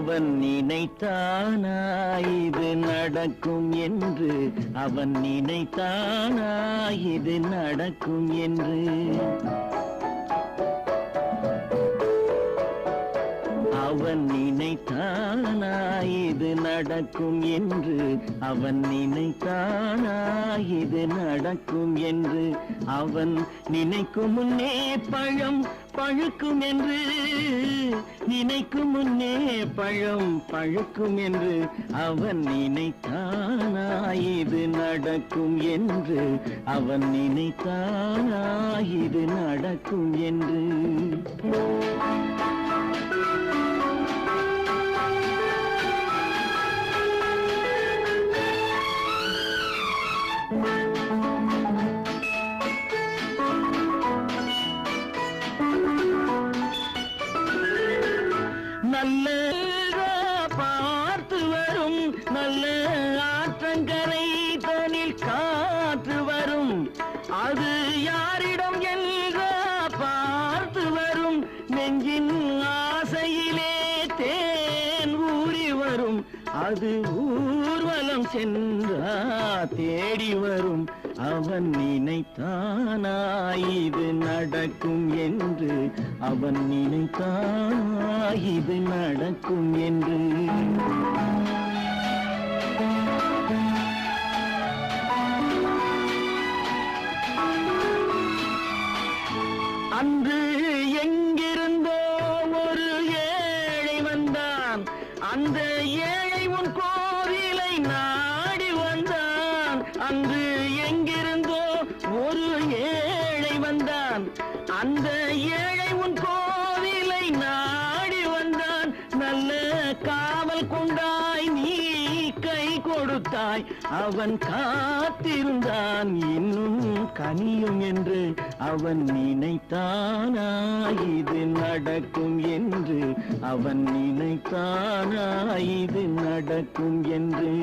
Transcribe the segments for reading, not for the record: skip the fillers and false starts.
அவன் நினைத்தானா இது நடக்கும் என்று, அவன் நினைத்தானா இது நடக்கும் என்று. அவன் நினைத்தானா இது நடக்கும் என்று, அவன் நினைத்தானா இது நடக்கும் என்று. அவன் நினைக்கும் முன்னே பழம் பழுக்கும் என்று, நினைக்கும் முன்னே பழம் பழுக்கும் என்று. அவன் நினைத்தானா இது நடக்கும் என்று, அவன் நினைத்தானா இது நடக்கும் என்று. நல்ல பார்த்து வரும், நல்ல ஆற்றங்கரை தனில் காற்று வரும். அது யாரிடம் என்ற பார்த்து வரும், நெஞ்சின் ஆசையிலே தேன் ஊறி வரும். அது ஊர்வலம் சென்றா தேடி வரும். அவன் நினைத்தானா இது நடக்கும் என்று, அவன் நினைத்தானா இது நடக்கும் என்று. அன்று எங்கிருந்தோ ஒரு ஏழை வந்தான், அந்த ஏழை உன் கோவிலை நாடி வந்தான். அன்று எங்கிருந்தோ ஒரு ஏழை வந்தான், அந்த ஏழை உன் கோவிலை நாடி வந்தான். நல்ல காவல் கொண்டாய் நீ கை கொடுத்தாய், அவன் காத்திருந்தான் இன்னும் கனியும் என்று. அவன் நினைத்தானா இது நடக்கும் என்று, அவன் நினைத்தானா இது நடக்கும் என்று.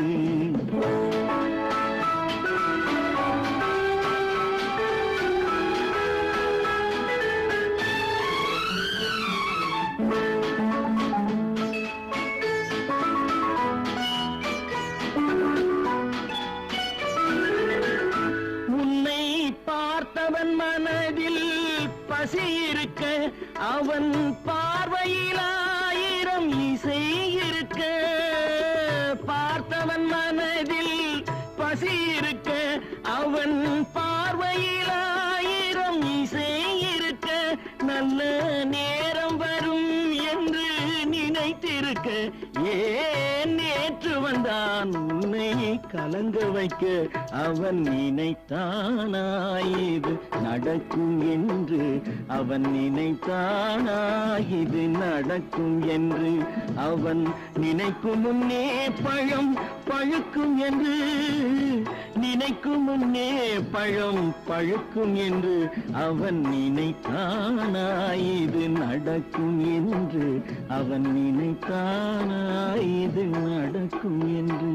பார்த்தவன் மனதில் பசி இருக்க, அவன் பார்வையில் ஆயிரம் இசை இருக்க. பார்த்தவன் மனதில் பசி இருக்க, அவன் பார்வையில் ஆயிரம் இசை இருக்க. நல்ல நேரம் வரும் என்று நினைத்திருக்க, ஏன் நேற்று வந்தான் உன்னை கலங்க வைக்க. அவன் நினைத்தானா இது நடக்கும் என்று, அவன் நினைத்தானா இது நடக்கும் என்று. அவன் நினைக்கும் முன்னே பழம் பழுக்கும் என்று, நினைக்கும் முன்னே பழம் பழுக்கும் என்று. அவன் நினைத்தானா இது நடக்கும் என்று, அவன் நினைத்தானா இது நடக்கும் என்று.